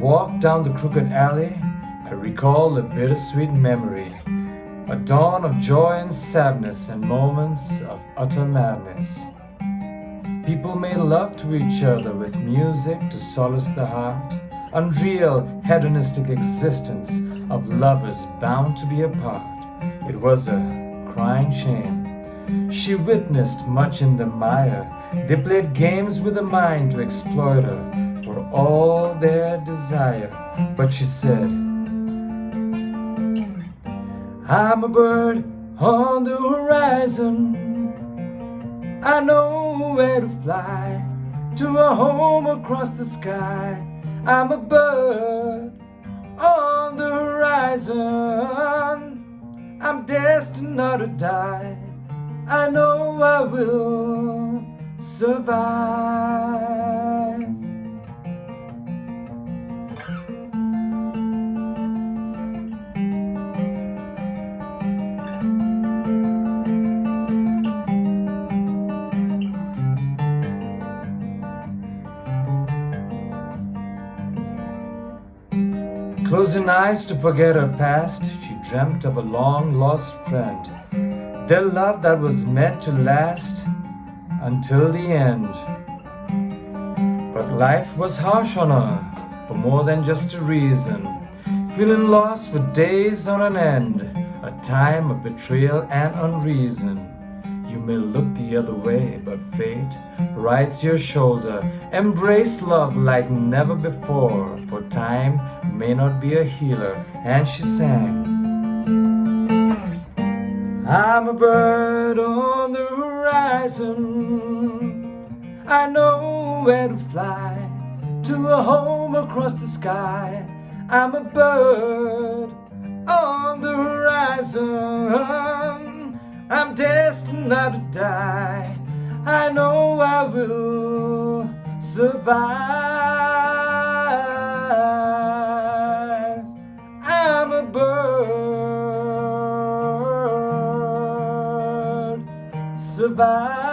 walk down the crooked alley, I recall a bittersweet memory, a dawn of joy and sadness and moments of utter madness. People made love to each other with music to solace the heart, unreal hedonistic existence of lovers bound to be apart. It was a crying shame. She witnessed much in the mire. They played games with the mind to exploit her for all their desire. But she said, I'm a bird on the horizon. I know where to fly to a home across the sky. I'm a bird on the horizon. I'm destined not to die. I know I will survive. Closing eyes to forget her past, she dreamt of a long-lost friend, their love that was meant to last until the end. But life was harsh on her for more than just a reason, feeling lost for days on an end, a time of betrayal and unreason. You may look the other way, but fate rides your shoulder. Embrace love like never before, for time may not be a healer. And she sang, I'm a bird on the horizon. I know where to fly to a home across the sky. I'm a bird on the horizon. I'm destined not to die. I know I will survive. I'm a bird. Survive.